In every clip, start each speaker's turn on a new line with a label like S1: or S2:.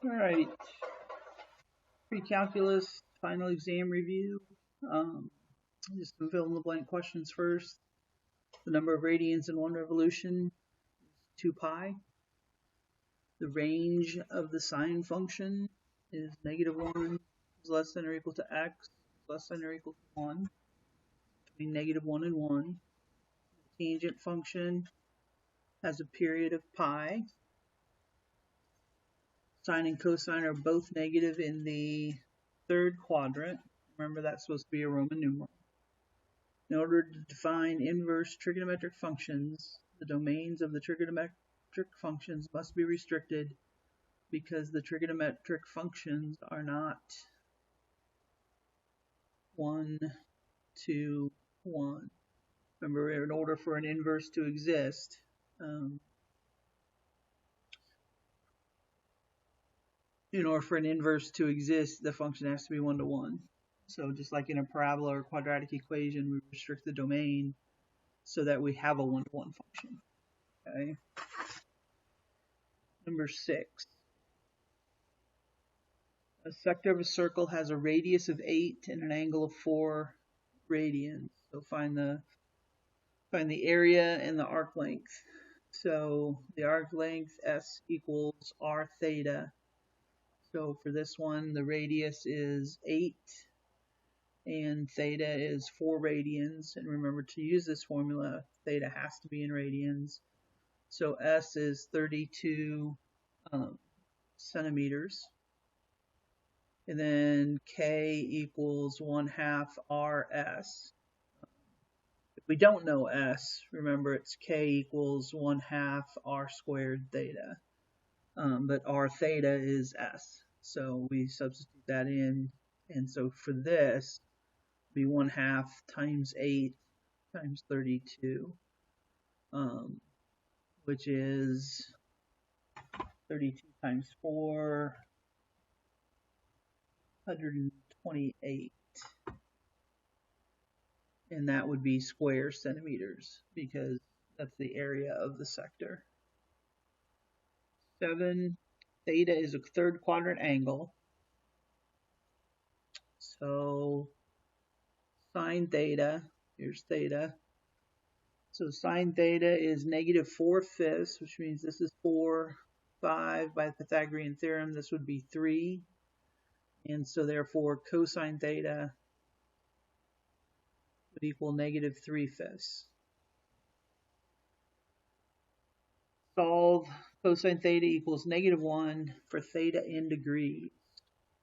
S1: All right, pre-calculus final exam review. Just some fill in the blank questions first. The number of radians in one revolution is 2 pi. The range of the sine function is -1 is less than or equal to x less than or equal to 1, between -1 and 1. The tangent function has a period of pi. Sine and cosine are both negative in the third quadrant. Remember, that's supposed to be a Roman numeral. In order to define inverse trigonometric functions, the domains of the trigonometric functions must be restricted because the trigonometric functions are not 1, 2, 1. Remember, in order for an inverse to exist, the function has to be 1 to 1. So just like in a parabola or quadratic equation, we restrict the domain so that we have a 1 to 1 function. Okay. Number 6. A sector of a circle has a radius of 8 and an angle of 4 radians. So find the area and the arc length. So the arc length S equals r theta. So for this one, the radius is 8 and theta is 4 radians. And remember, to use this formula, theta has to be in radians. So S is 32 centimeters. And then K equals 1/2 RS. If we don't know S, remember it's K equals 1/2 R squared theta. But R theta is S. So we substitute that in. And so for this, it'll be 1/2 times 8 times 32, which is 32 times 4, 128. And that would be square centimeters because that's the area of the sector. 7, theta is a third quadrant angle. So sine theta, here's theta. So sine theta is -4/5, which means this is 4, 5 by the Pythagorean theorem. This would be 3. And so therefore cosine theta would equal -3/5. Solve cosine theta equals -1 for theta in degrees.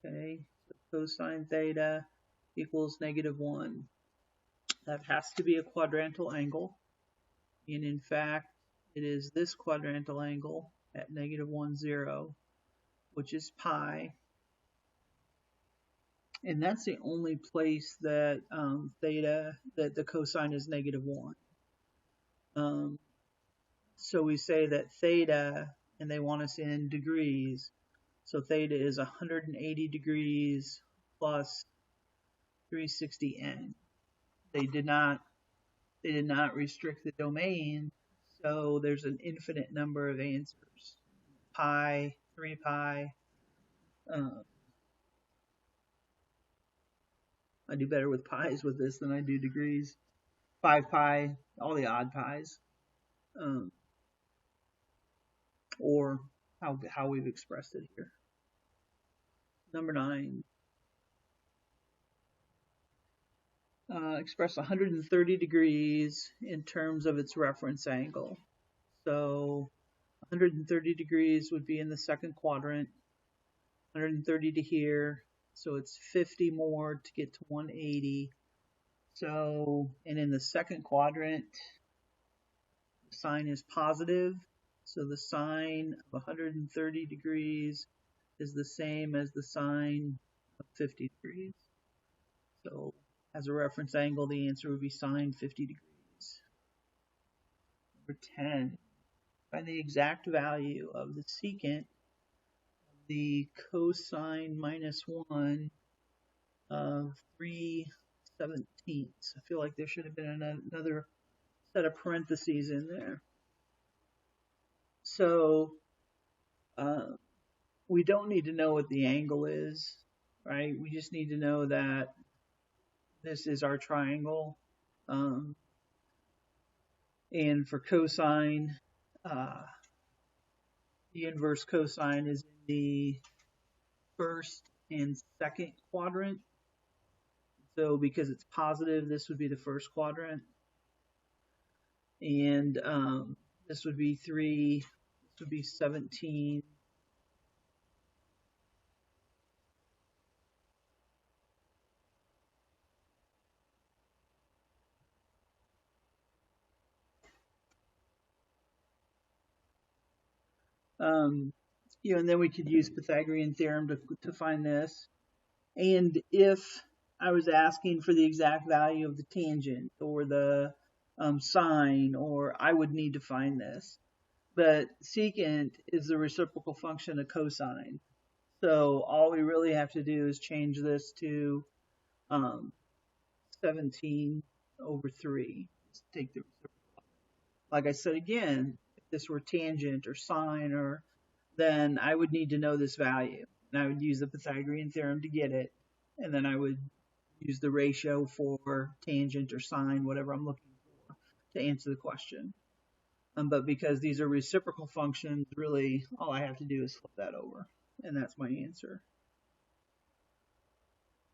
S1: Okay, so cosine theta equals -1. That has to be a quadrantal angle. And in fact, it is this quadrantal angle at -1, 0, which is pi. And that's the only place that that the cosine is -1. So we say that theta, and they want us in degrees. So theta is 180 degrees plus 360 n. They did not restrict the domain, so there's an infinite number of answers. Pi, 3 pi. I do better with pi's with this than I do degrees. 5 pi, all the odd pi's. Or how we've expressed it here. Number 9. Express 130 degrees in terms of its reference angle. So 130 degrees would be in the second quadrant, 130 to here, so it's 50 more to get to 180. So, and in the second quadrant, the sign is positive, so the sine of 130 degrees is the same as the sine of 50 degrees. So as a reference angle, the answer would be sine 50 degrees. Number 10, find the exact value of the secant of the cosine -1 of 3/17. I feel like there should have been another set of parentheses in there. So we don't need to know what the angle is, right? We just need to know that this is our triangle. Um, and for cosine, uh, the inverse cosine is in the first and second quadrant. So because it's positive, this would be the first quadrant. And this would be 3, this would be 17. And then we could use Pythagorean theorem to find this. And if I was asking for the exact value of the tangent or the sine, or I would need to find this. But secant is the reciprocal function of cosine. So all we really have to do is change this to 17 over 3. Let's take the reciprocal. Like I said again, if this were tangent or sine, then I would need to know this value. And I would use the Pythagorean theorem to get it. And then I would use the ratio for tangent or sine, whatever I'm looking for, to answer the question. But because these are reciprocal functions, really all I have to do is flip that over. And that's my answer.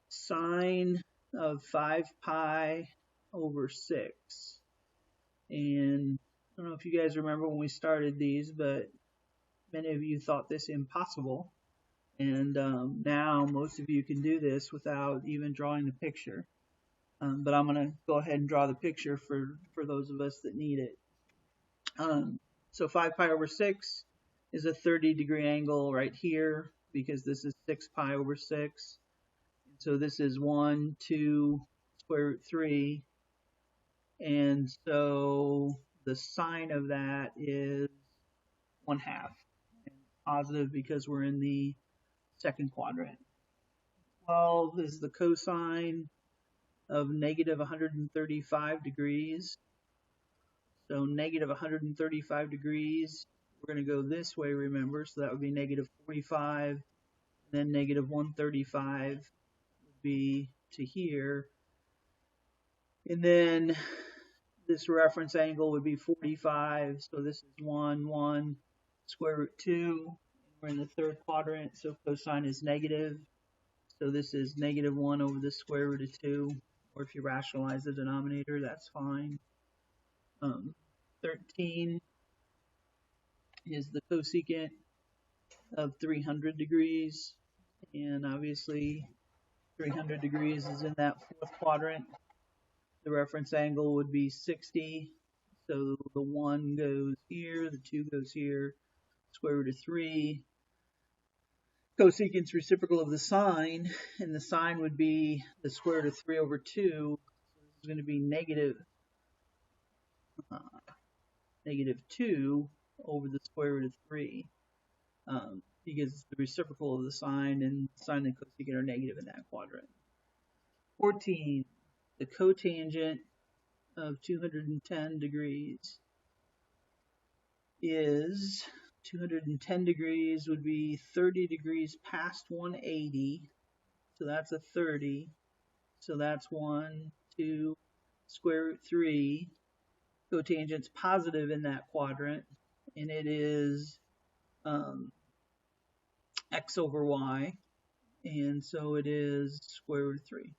S1: Sine of 5 pi over 6. And I don't know if you guys remember when we started these, but many of you thought this impossible. And now most of you can do this without even drawing the picture. But I'm going to go ahead and draw the picture for those of us that need it. So 5 pi over 6 is a 30-degree angle right here because this is 6 pi over 6. So this is 1, 2, square root 3. And so the sine of that is 1/2. And positive because we're in the second quadrant. 12 is the cosine of negative 135 degrees. So negative 135 degrees, we're going to go this way, remember, so that would be negative 45, and then negative 135 would be to here. And then this reference angle would be 45, so this is 1, 1, square root 2. We're in the third quadrant, so cosine is negative. So this is negative 1 over the square root of 2, or if you rationalize the denominator, that's fine. 13 is the cosecant of 300 degrees, and obviously 300 degrees is in that fourth quadrant. The reference angle would be 60, so the 1 goes here, the 2 goes here, square root of 3. Cosecant's reciprocal of the sine, and the sine would be the square root of 3 over 2, so this is going to be negative 2 over the square root of 3, because it's the reciprocal of the sine, and sine and cosecant are negative in that quadrant. 14, the cotangent of 210 degrees is 210 degrees would be 30 degrees past 180, so that's a 30, so that's 1, 2, square root 3. Cotangent's positive in that quadrant, and it is x over y, and so it is square root of 3.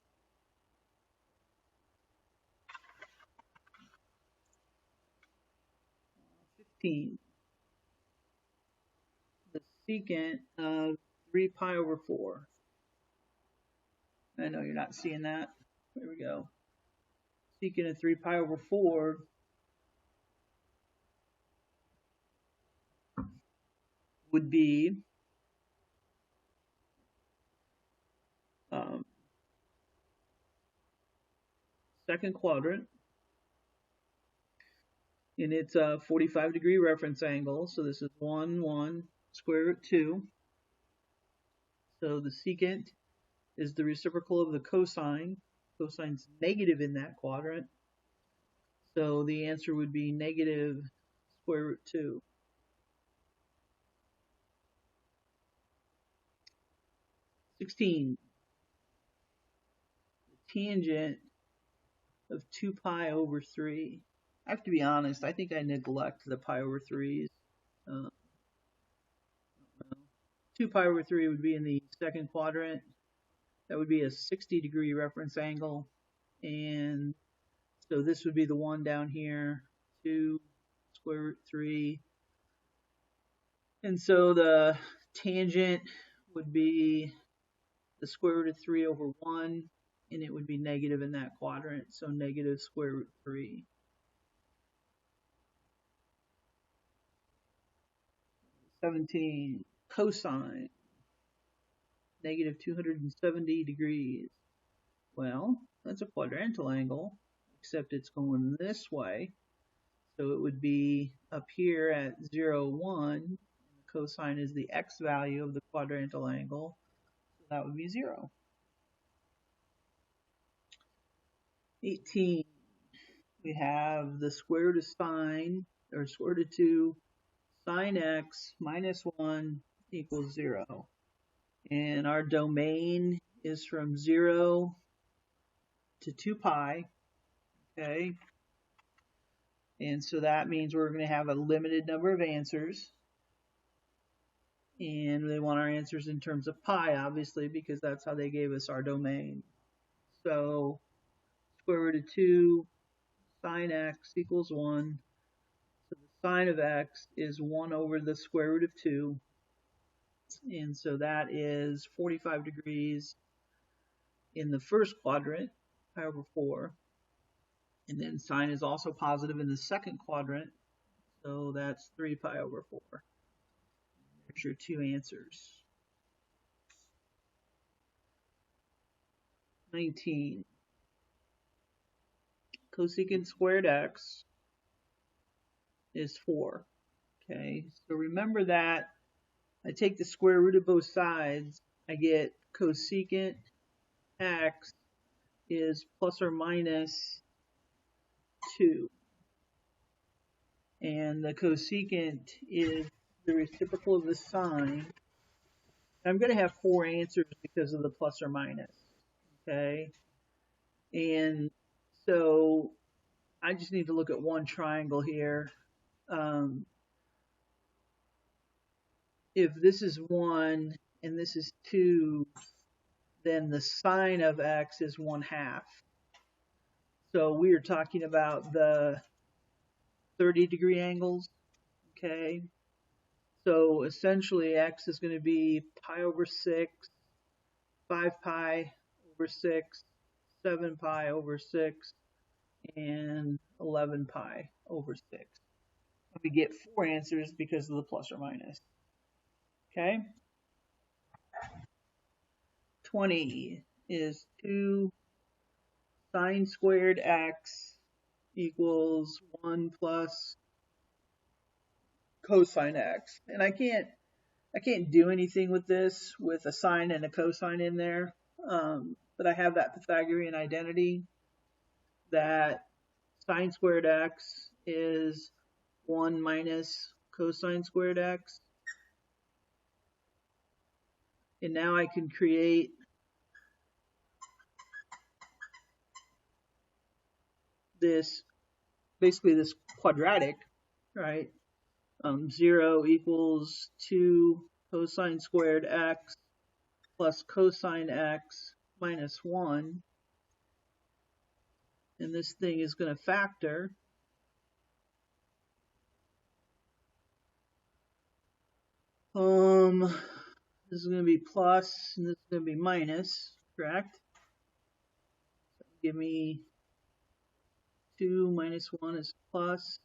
S1: The secant of 3 pi over 4. I know you're not seeing that. There we go. Secant of 3 pi over 4 would be second quadrant, and it's a 45-degree reference angle, so this is 1, 1, square root 2. So the secant is the reciprocal of the cosine. Cosine's negative in that quadrant, so the answer would be negative square root 2. 16. The tangent of 2 pi over 3. I have to be honest, I think I neglect the pi over 3s. 2 pi over 3 would be in the second quadrant. That would be a 60-degree reference angle. And so this would be the one down here, 2 square root 3. And so the tangent would be the square root of 3 over 1, and it would be negative in that quadrant, so negative square root 3. Cosine, negative 270 degrees. Well, that's a quadrantal angle, except it's going this way. So it would be up here at 0, 1. Cosine is the x value of the quadrantal angle, so that would be 0. 18, we have the square root of sine, or square root of 2, sine x minus 1 equals 0. And our domain is from 0 to 2 pi, okay? And so that means we're going to have a limited number of answers. And they want our answers in terms of pi, obviously, because that's how they gave us our domain. So square root of 2 sine x equals 1. So the sine of x is 1 over the square root of 2. And so that is 45 degrees in the first quadrant, pi over 4. And then sine is also positive in the second quadrant, so that's 3 pi over 4. There's your two answers. 19. Cosecant squared x is 4. Okay, so remember that I take the square root of both sides, I get cosecant x is plus or minus 2. And the cosecant is the reciprocal of the sine. I'm going to have 4 answers because of the plus or minus. Okay, and so I just need to look at one triangle here. If this is 1 and this is 2, then the sine of x is 1/2. So we are talking about the 30-degree angles. Okay, so essentially x is going to be pi over 6, 5 pi over 6, 7 pi over 6, and 11 pi over 6. We get 4 answers because of the plus or minus. Okay? 20 is 2 sine squared x equals 1 plus cosine x. And I can't do anything with this with a sine and a cosine in there, but I have that Pythagorean identity that sine squared x is 1 minus cosine squared x. And now I can create this, basically this quadratic, right? 0 equals 2 cosine squared x plus cosine x minus 1. And this thing is going to factor. This is going to be plus, and this is going to be minus, correct? So give me 2 minus 1 is plus.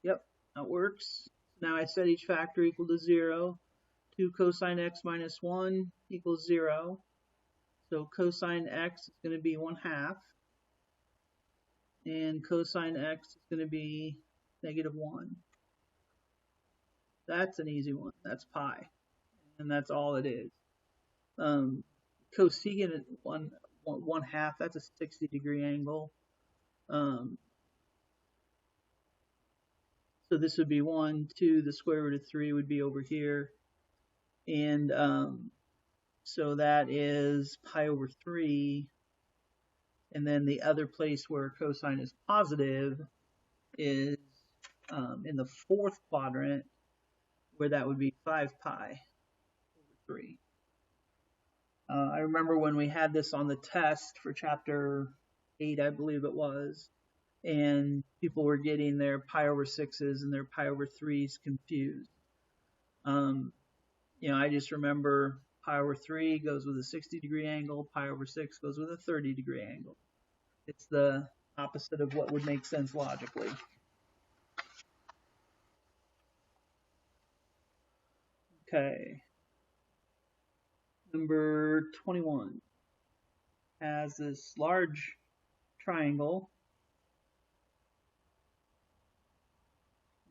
S1: Yep, that works. Now I set each factor equal to 0. 2 cosine x minus 1 equals 0. So cosine x is going to be 1/2. And cosine x is going to be negative 1. That's an easy one. That's pi. And that's all it is. Cosecant 1/2, that's a 60-degree angle. So this would be 1, 2, the square root of 3 would be over here. And So that is pi over 3. And then the other place where cosine is positive is in the fourth quadrant, where that would be 5 pi over 3. I remember when we had this on the test for chapter 8, I believe it was, and people were getting their pi over 6s and their pi over 3s confused. I just remember pi over 3 goes with a 60-degree angle, pi over 6 goes with a 30-degree angle. It's the opposite of what would make sense logically. Okay. Number 21 has this large triangle.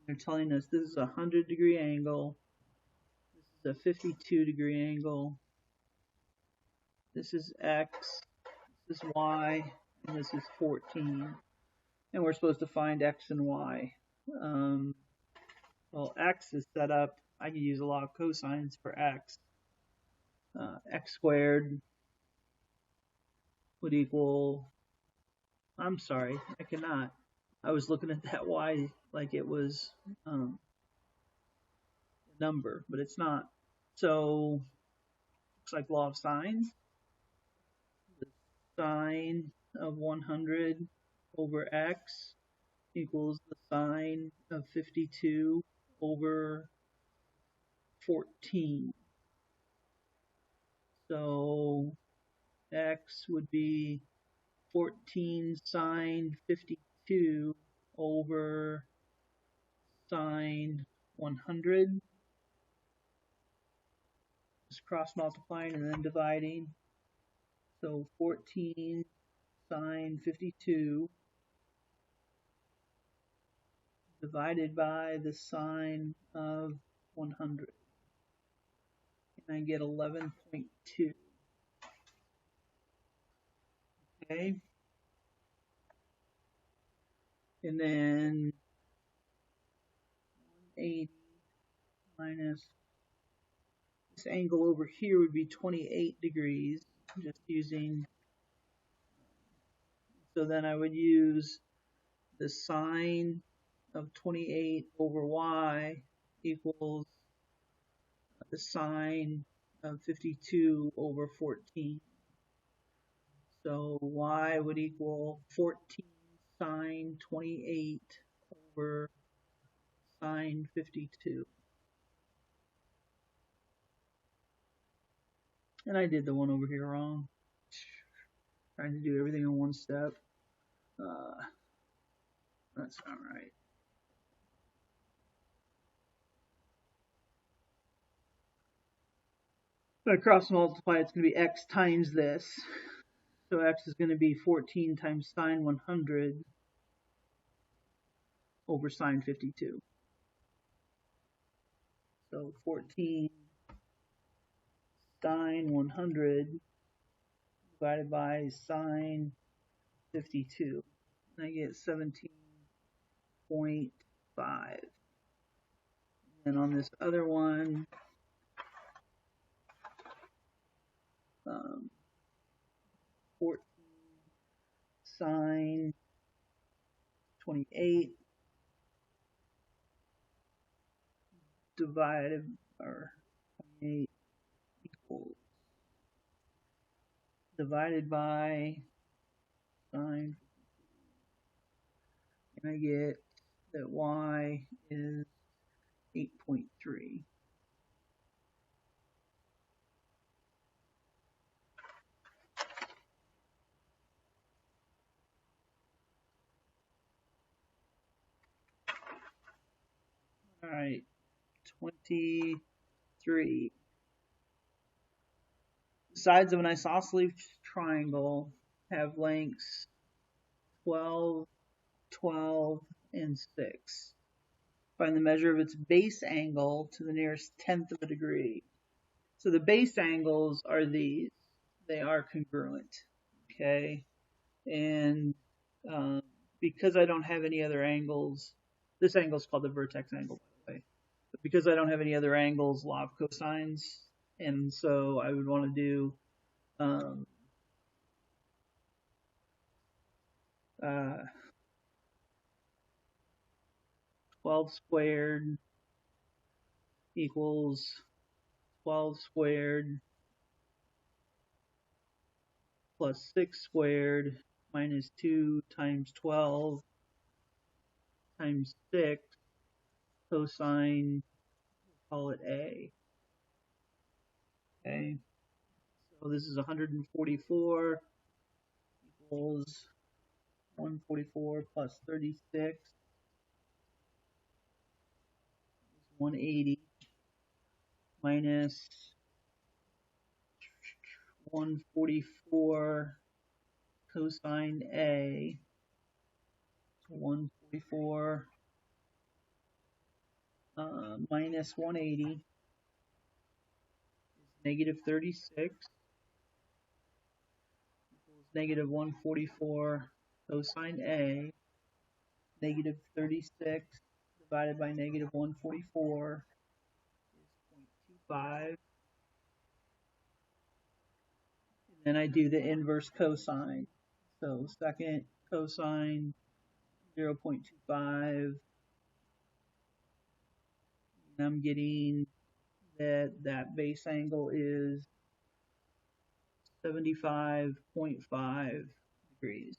S1: They're telling us this is a 100-degree angle. This is a 52-degree angle. This is X. This is Y. And this is 14. And we're supposed to find X and Y. Well, X is set up. I can use a lot of cosines for X. X squared would equal, I'm sorry, I cannot. I was looking at that Y like it was a number, but it's not. So, looks like law of sines. The sine of 100 over X equals the sine of 52 over 14. So X would be 14 sine 52 over sine 100. Just cross multiplying and then dividing. So 14 sine 52 divided by the sine of 100. And I get 11.2. Okay. And then 180 minus this angle over here would be 28 degrees, just using, so then I would use the sine of 28 over y equals the sine of 52 over 14. So y would equal 14 sine 28 over sine 52. And I did the one over here wrong. Trying to do everything in one step. That's not right. If I cross multiply, it's going to be x times this. So x is going to be 14 times sine 100 over sine 52. So 14 sine 100 divided by sine 52. And I get 17.5. And on this other one, 14 sine 28 divided, or 28 equals, divided by sine, and I get that y is 8.3. All right, 23. The sides of an isosceles triangle have lengths 12, 12, and 6. Find the measure of its base angle to the nearest tenth of a degree. So the base angles are these. They are congruent, okay? And because I don't have any other angles, this angle is called the vertex angle, by the way. But because I don't have any other angles, law of cosines And so I would want to do 12 squared equals 12 squared plus 6 squared minus 2 times 12 times 6 cosine, call it A. Okay, so this is 144 equals 144 plus 36 is 180 minus 144 cosine A. So 144 minus 180 is negative 36 equals negative 144 cosine A. Negative 36 divided by negative 144 is 0.25. And then I do the inverse cosine. So second cosine 0.25. And I'm getting that base angle is 75.5 degrees.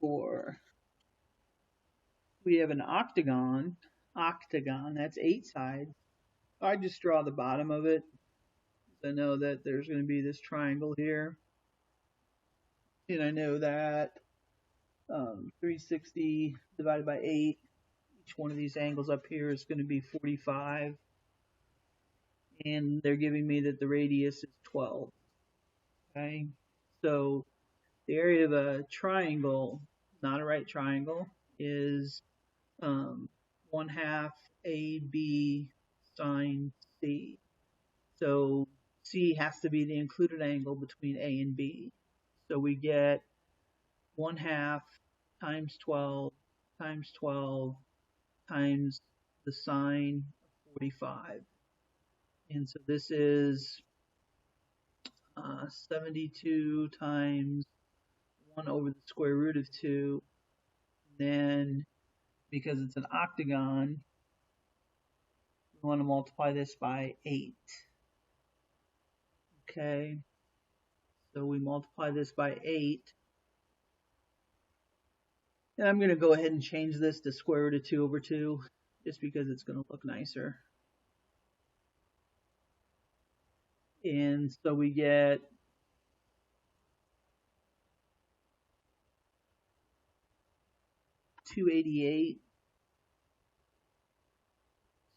S1: 24. We have an octagon. Octagon, that's 8 sides. I just draw the bottom of it. I know that there's going to be this triangle here. And I know that 360 divided by 8, each one of these angles up here is going to be 45. And they're giving me that the radius is 12. Okay, so the area of a triangle, not a right triangle, is 1/2 AB sine C. So C has to be the included angle between A and B. So we get 1/2 times 12 times 12 times the sine of 45. And so this is 72 times 1 over the square root of 2. Then, because it's an octagon, we want to multiply this by 8. Okay, so we multiply this by 8. And I'm going to go ahead and change this to square root of 2 over 2, just because it's going to look nicer. And so we get 288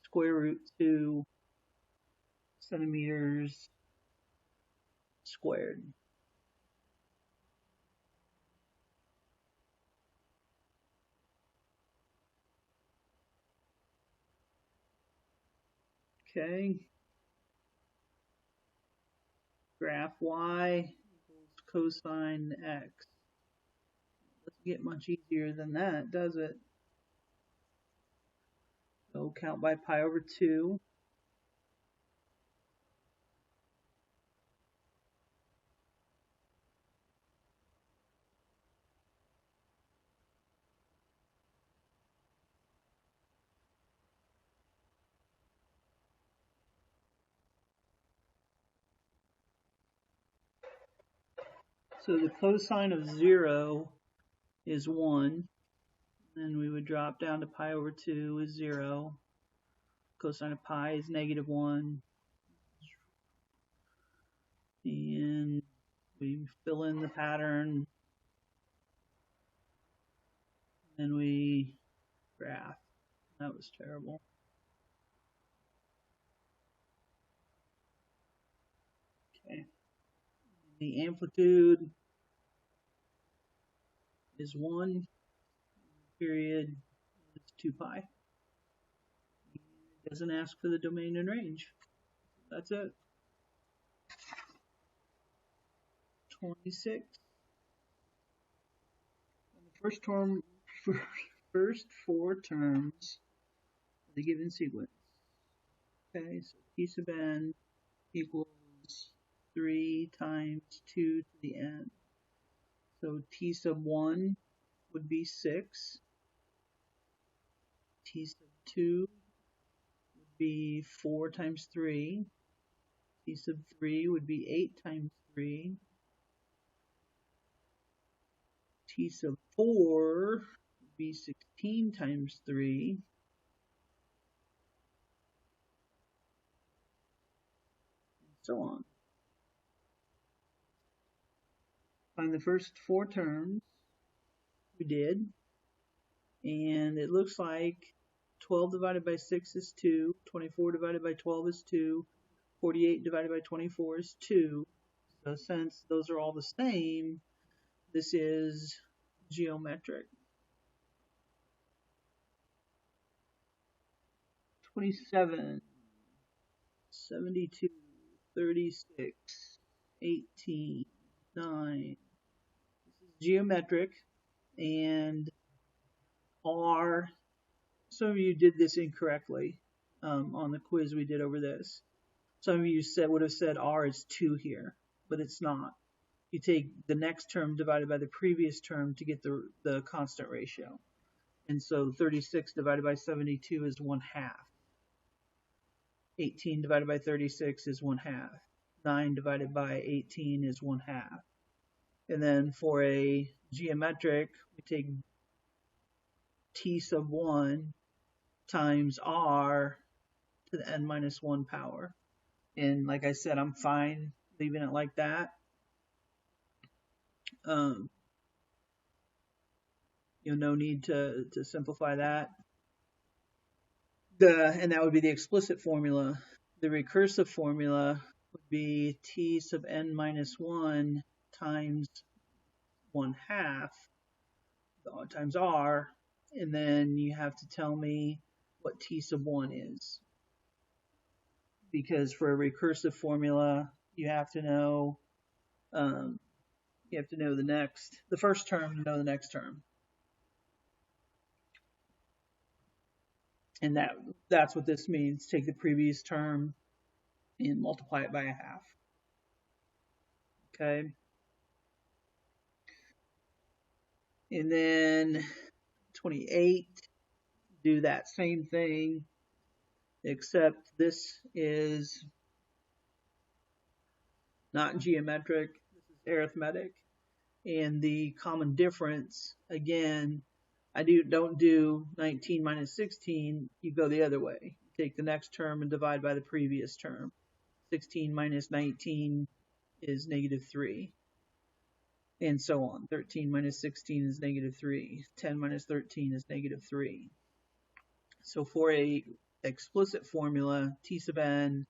S1: square root 2 centimeters squared. Okay. Graph y equals cosine x. Doesn't get much easier than that, does it? So count by pi over 2. So the cosine of 0 is 1. Then we would drop down to pi over 2 is 0. Cosine of pi is negative 1. And we fill in the pattern. And we graph. That was terrible. Okay. The amplitude is 1. Period is 2 pi. It doesn't ask for the domain and range. That's it. 26. And the first 4 terms the given sequence. Okay, so T sub n equals 3 times 2 to the n. So T sub 1 would be 6. T sub 2 would be 4 times 3. T sub 3 would be 8 times 3. T sub 4 would be 16 times 3. And so on. Find the first 4 terms. We did. And it looks like 12 divided by 6 is 2. 24 divided by 12 is 2. 48 divided by 24 is 2. So since those are all the same, this is geometric. 27, 72, 36, 18, 9. This is geometric, and R, some of you did this incorrectly on the quiz we did over this. Some of you would have said R is 2 here, but it's not. You take the next term divided by the previous term to get the constant ratio. And so 36 divided by 72 is 1/2. 18 divided by 36 is 1/2. 9 divided by 18 is 1/2. And then for a geometric, we take T sub 1 times R to the n minus 1 power. And like I said, I'm fine leaving it like that. No need to simplify that. And that would be the explicit formula. The recursive formula would be T sub n minus 1 times 1/2 times R, and then you have to tell me what T sub 1 is. Because for a recursive formula, you have to know the first term to know the next term. And that's what this means. Take the previous term and multiply it by 1/2. Okay. And then 28, do that same thing, except this is not geometric, this is arithmetic. And the common difference, again, don't do 19 minus 16, you go the other way. Take the next term and divide by the previous term. 16 minus 19 is -3. And so on. 13 minus 16 is -3. 10 minus 13 is -3. So for a explicit formula, T sub n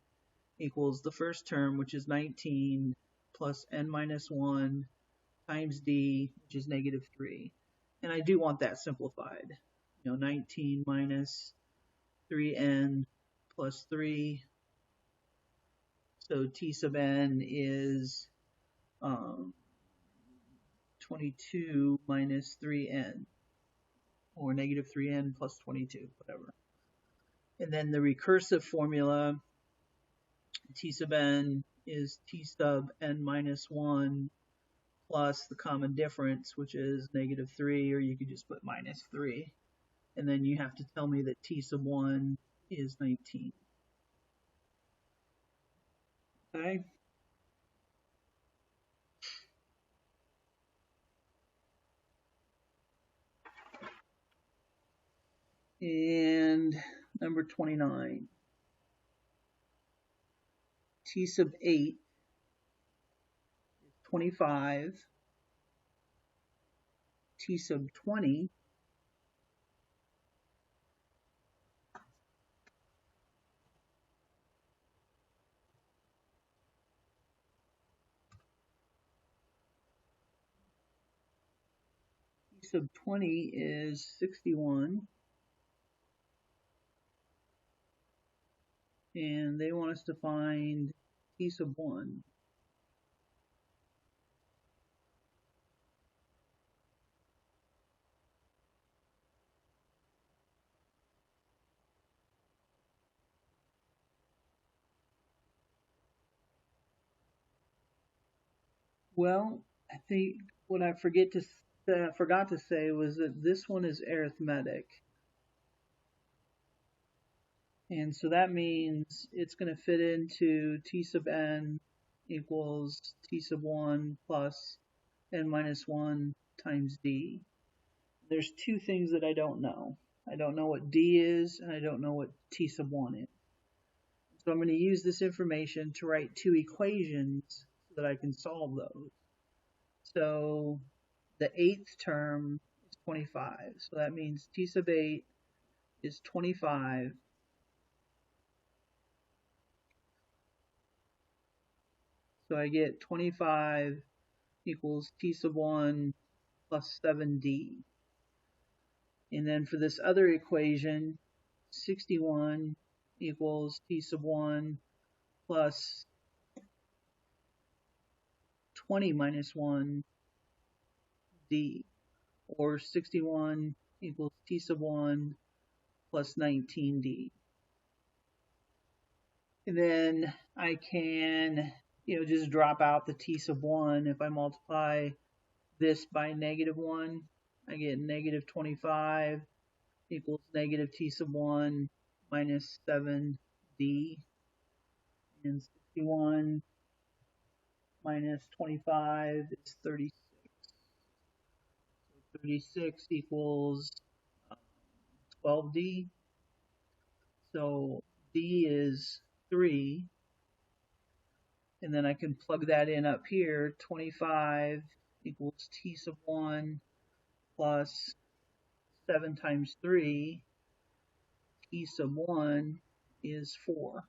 S1: equals the first term, which is 19, plus n minus 1 times d, which is -3. And I do want that simplified. 19 minus 3n plus 3. So T sub n is 22 minus 3n, or -3n plus 22, whatever. And then the recursive formula, T sub n is T sub n minus 1 plus the common difference, which is -3, or you could just put -3. And then you have to tell me that T sub 1 is 19. Okay? And number 29. T sub 8 is 25. T sub 20 T sub 20 is 61. And they want us to find T sub 1. Well, I think what I forgot to say was that this one is arithmetic. And so that means it's going to fit into t sub n equals t sub 1 plus n minus 1 times d. There's two things that I don't know. I don't know what d is, and I don't know what t sub 1 is. So I'm going to use this information to write two equations so that I can solve those. So the eighth term is 25. So that means t sub 8 is 25. So I get 25 equals t sub 1 plus 7d. And then for this other equation, 61 equals t sub 1 plus 20 minus 1 d, or 61 equals t sub 1 plus 19d. And then I can, just drop out the t sub 1. If I multiply this by negative 1, I get negative 25 equals negative t sub 1 minus 7d. And 61 minus 25 is 36. So 36 equals 12d. So d is 3. And then I can plug that in up here. 25 equals t sub 1 plus 7 times 3. T sub 1 is 4.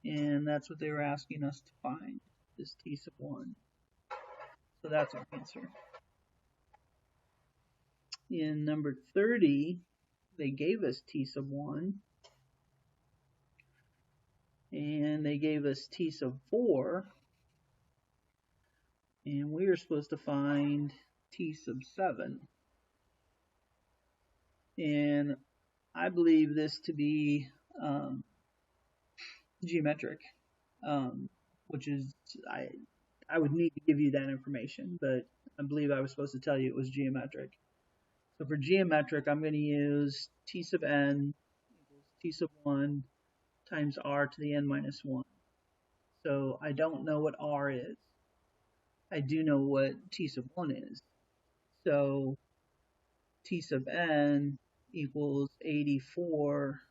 S1: And that's what they were asking us to find, is t sub 1. So that's our answer. In number 30, they gave us t sub 1. And they gave us t sub 4. And we are supposed to find t sub 7. And I believe this to be geometric, which is, I would need to give you that information, but I believe I was supposed to tell you it was geometric. So for geometric, I'm going to use t sub n equals t sub 1 times r to the n minus 1. So I don't know what r is. I do know what t sub 1 is. So t sub n equals 84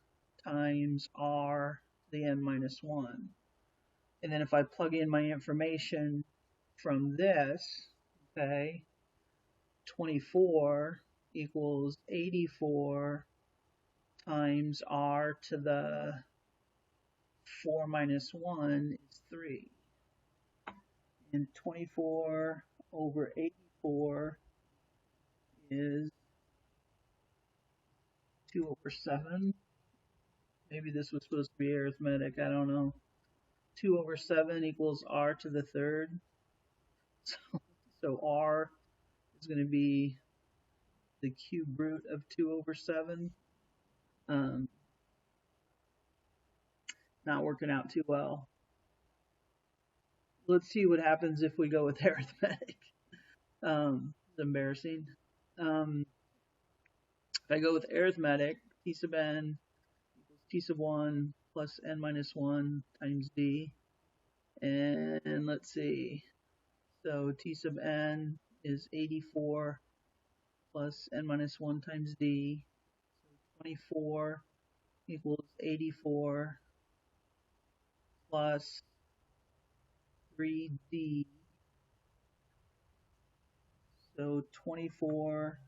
S1: times r to the n minus 1. And then if I plug in my information from this, okay, 24 equals 84 times r to the 4 minus 1 is 3. And 24 over 84 is 2 over 7. Maybe this was supposed to be arithmetic, I don't know. 2 over 7 equals r to the third. So r is going to be the cube root of 2 over 7. Not working out too well. Let's see what happens if we go with arithmetic. It's embarrassing. If I go with arithmetic, t sub n equals t sub 1 plus n minus 1 times d. And let's see. So t sub n is 84 plus n minus 1 times d. So 24 equals 84 plus 3d. So 24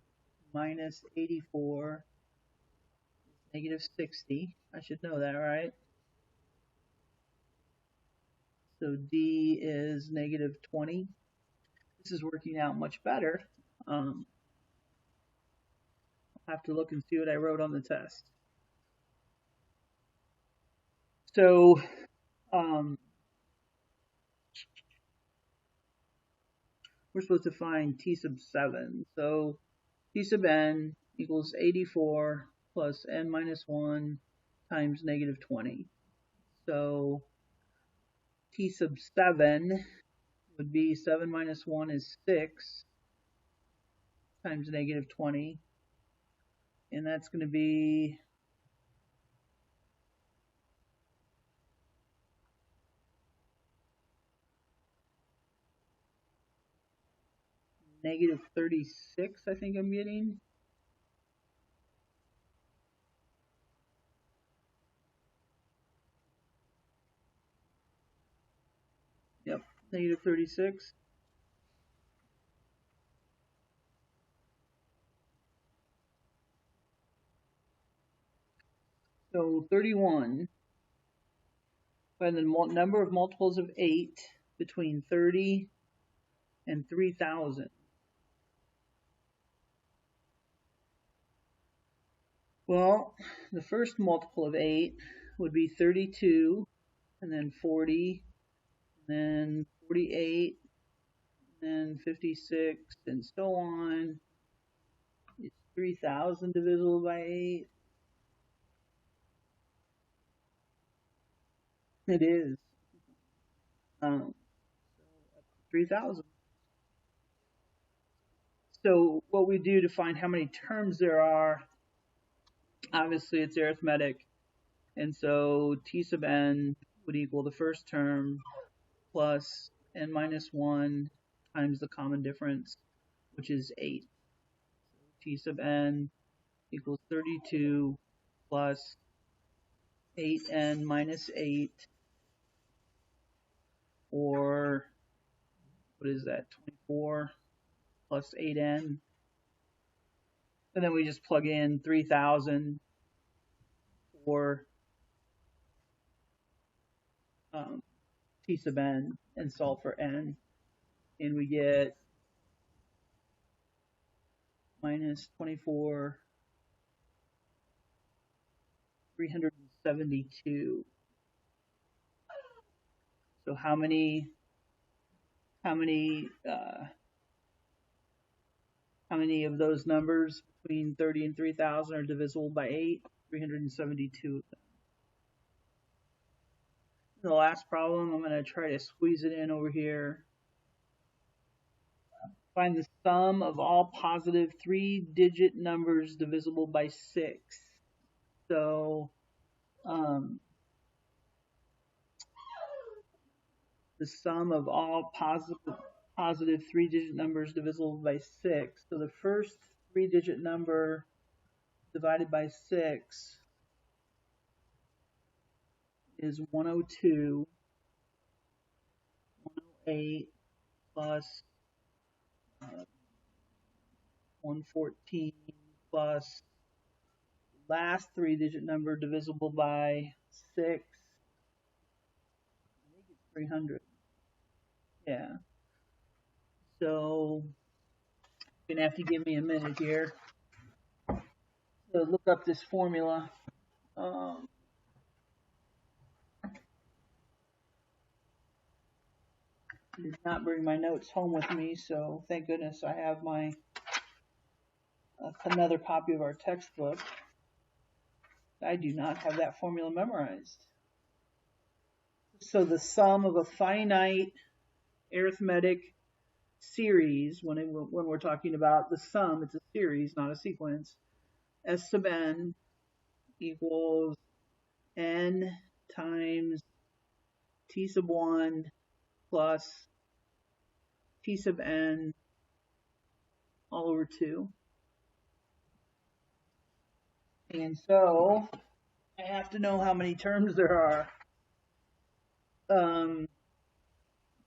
S1: minus 84 is negative 60. I should know that, right? So d is negative 20. This is working out much better. I'll have to look and see what I wrote on the test. So we're supposed to find t sub 7. So t sub n equals 84 plus n minus 1 times negative 20. So t sub 7 would be 7 minus 1 is 6 times negative 20. And that's going to be negative 36, I think I'm getting. Yep, negative 36. So 31, find the number of multiples of 8 between 30 and 3,000. Well, the first multiple of 8 would be 32, and then 40, and then 48, and then 56, and so on. It's 3,000 divisible by 8. It is. 3,000. So what we do to find how many terms there are, obviously it's arithmetic, and so t sub n would equal the first term plus n minus 1 times the common difference, which is 8. So t sub n equals 32 plus 8n minus 8, or what is that, 24 plus 8n. And then we just plug in 3,000 for t sub n and solve for n. And we get minus 24, 372. So how many of those numbers between 30 and 3,000 are divisible by 8? 372 of them. The last problem, I'm going to try to squeeze it in over here. Find the sum of all positive 3-digit numbers divisible by 6. So the sum of all positive 3-digit numbers divisible by 6. So the first 3-digit number divided by 6 is 102, 108 plus 114 plus last 3-digit number divisible by 6. I think it's 300. Yeah. So you're gonna have to give me a minute here to look up this formula. Did not bring my notes home with me, so thank goodness I have my another copy of our textbook. I do not have that formula memorized. So the sum of a finite arithmetic series, when we're talking about the sum, it's a series, not a sequence. S sub n equals n times t sub 1 plus t sub n all over 2. And so I have to know how many terms there are,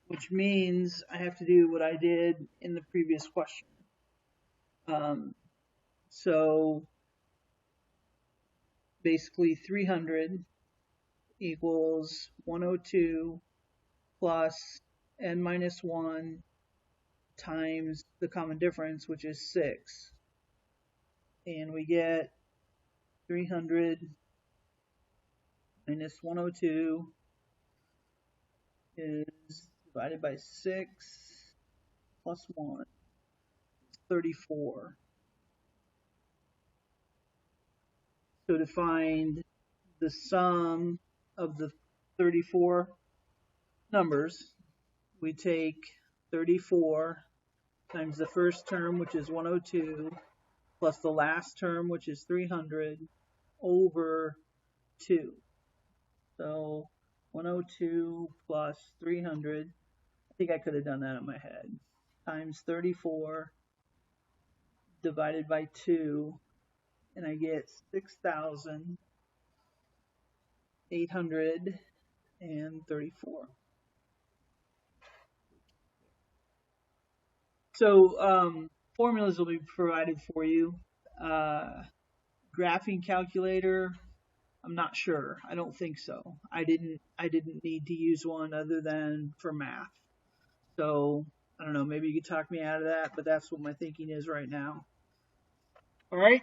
S1: which means I have to do what I did in the previous question. So basically 300 equals 102 plus n minus 1 times the common difference, which is 6. And we get 300 minus 102 is divided by 6 plus 1. It's 34. So to find the sum of the 34 numbers, we take 34 times the first term, which is 102, plus the last term, which is 300, over 2. So 102 plus 300, I think I could have done that in my head, times 34 divided by 2, and I get 6,834. So formulas will be provided for you. Graphing calculator, I'm not sure. I don't think so. I didn't need to use one other than for math. So I don't know, maybe you could talk me out of that, but that's what my thinking is right now. All right.